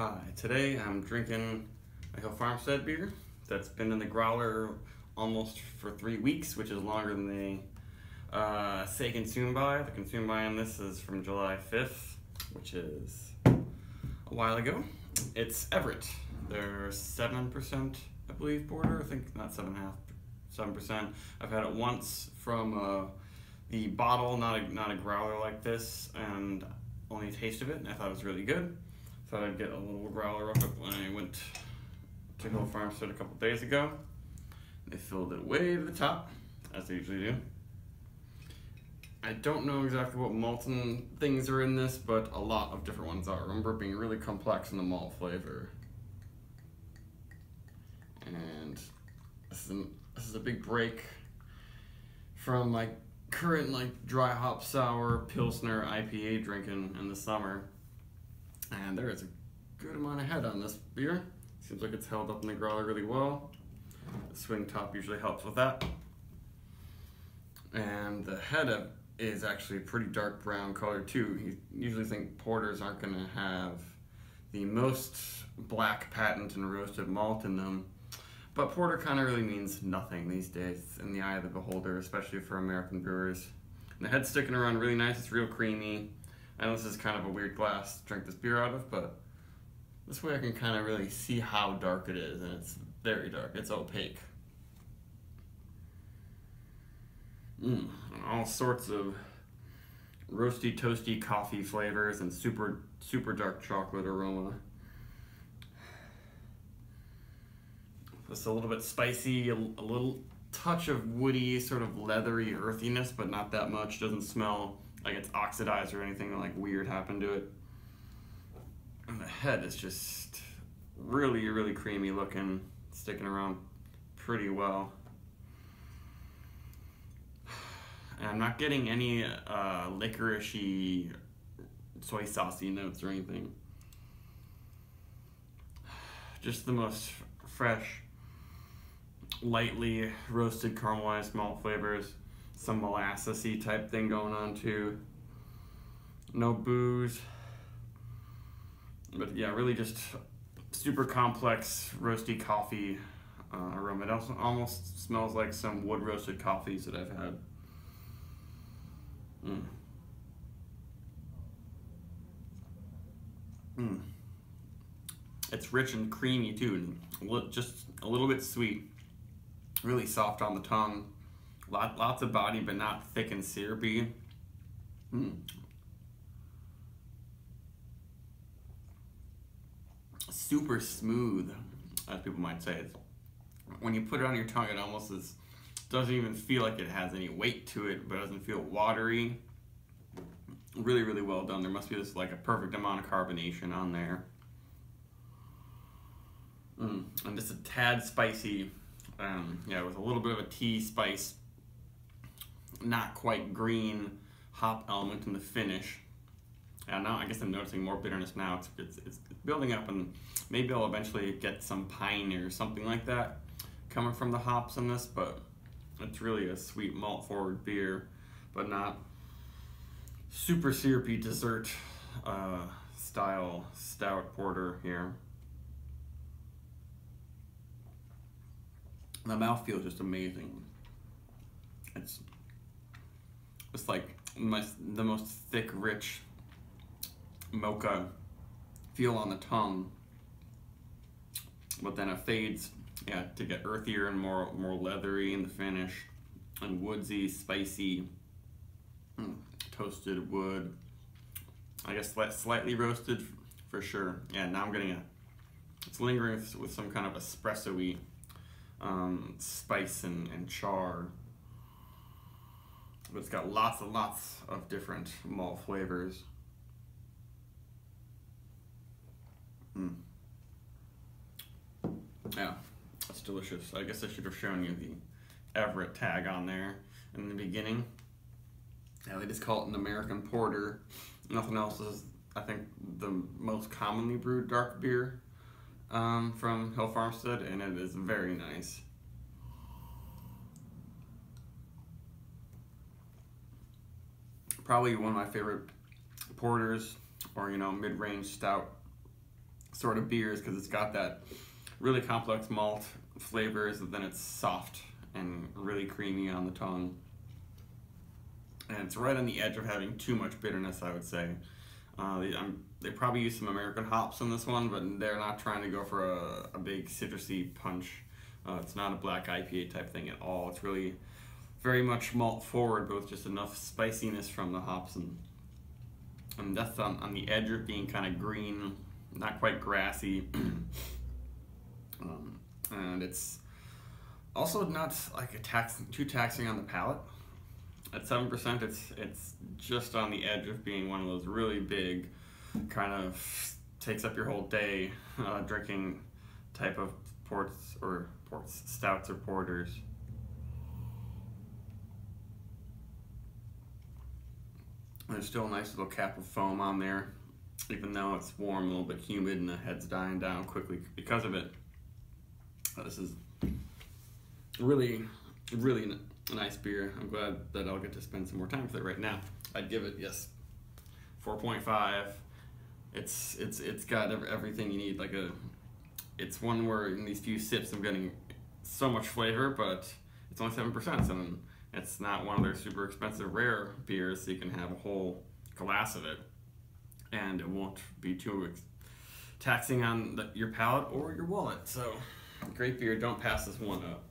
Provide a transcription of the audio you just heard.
Hi, today I'm drinking a Farmstead beer that's been in the growler almost for 3 weeks, which is longer than they say consume by. The consume by on this is from July 5th, which is a while ago. It's Everett. They're 7%, I believe, porter. I think not 7.5%, 7%. I've had it once from the bottle, not a growler like this, and only a taste of it, and I thought it was really good. Thought I'd get a little growler of it when I went to Farmstead a couple days ago. They filled it way to the top, as they usually do. I don't know exactly what malting things are in this, but a lot of different ones are. I remember it being really complex in the malt flavor. And this is a big break from my current dry hop sour Pilsner IPA drinking in the summer. And there is a good amount of head on this beer. Seems like it's held up in the growler really well. The swing top usually helps with that. And the head is actually pretty dark brown color too. You usually think porters aren't going to have the most black patent and roasted malt in them. But porter kind of really means nothing these days in the eye of the beholder, especially for American brewers. And the head's sticking around really nice. It's real creamy. I know this is kind of a weird glass to drink this beer out of, but this way I can kind of really see how dark it is, and it's very dark. It's opaque. All sorts of roasty, toasty coffee flavors and super dark chocolate aroma. Just a little bit spicy, a little touch of woody, sort of leathery earthiness, but not that much. Doesn't smell like it's oxidized or anything like weird happened to it. And the head is just really creamy looking, sticking around pretty well. And I'm not getting any licoricey, soy saucy notes or anything. Just the most fresh, lightly roasted caramelized malt flavors. Some molassesy type thing going on too. No booze. But yeah, really just super complex roasty coffee aroma. It also almost smells like some wood roasted coffees that I've had. It's rich and creamy too, and just a little bit sweet. Really soft on the tongue. Lots of body, but not thick and syrupy. Super smooth, as people might say. When you put it on your tongue, it almost doesn't even feel like it has any weight to it, but it doesn't feel watery. Really well done. There must be just like a perfect amount of carbonation on there. And just a tad spicy. Yeah, with a little bit of a tea spice, not quite green hop element in the finish. Yeah, now I guess I'm noticing more bitterness now. It's building up, and maybe I'll eventually get some pine or something like that coming from the hops in this, but it's really a sweet malt forward beer, but not super syrupy dessert style stout porter here. The mouthfeel is just amazing. It's like the most thick, rich mocha feel on the tongue, but then it fades, yeah, to get earthier and more leathery in the finish, and woodsy, spicy, toasted wood. I guess slightly roasted for sure. Yeah, now I'm getting it's lingering with some kind of espresso-y spice and char. But it's got lots and lots of different malt flavors. Yeah, that's delicious. I guess I should have shown you the Everett tag on there in the beginning. Yeah, they just call it an American porter. Nothing else is, I think, the most commonly brewed dark beer from Farmstead, and it is very nice. Probably one of my favorite porters, or mid-range stout sort of beers because it's got that really complex malt flavors, and then it's soft and really creamy on the tongue. And it's right on the edge of having too much bitterness, I would say. They probably use some American hops in this one, but they're not trying to go for a big citrusy punch. It's not a black IPA type thing at all. It's really very much malt forward, but with just enough spiciness from the hops, and that's on the edge of being kind of green, not quite grassy. And it's also not like too taxing on the palate. At 7%, it's just on the edge of being one of those really big, kind of takes up your whole day drinking type of stouts or porters. There's still a nice little cap of foam on there, even though it's warm, a little bit humid, and the head's dying down quickly because of it. This is really, really a nice beer. I'm glad that I'll get to spend some more time with it right now. I'd give it, yes, 4.5. It's got everything you need. It's one where in these few sips I'm getting so much flavor, but it's only 7%, so it's not one of their super expensive rare beers, so you can have a whole glass of it, and it won't be too taxing on your palate or your wallet. So, great beer. Don't pass this one up.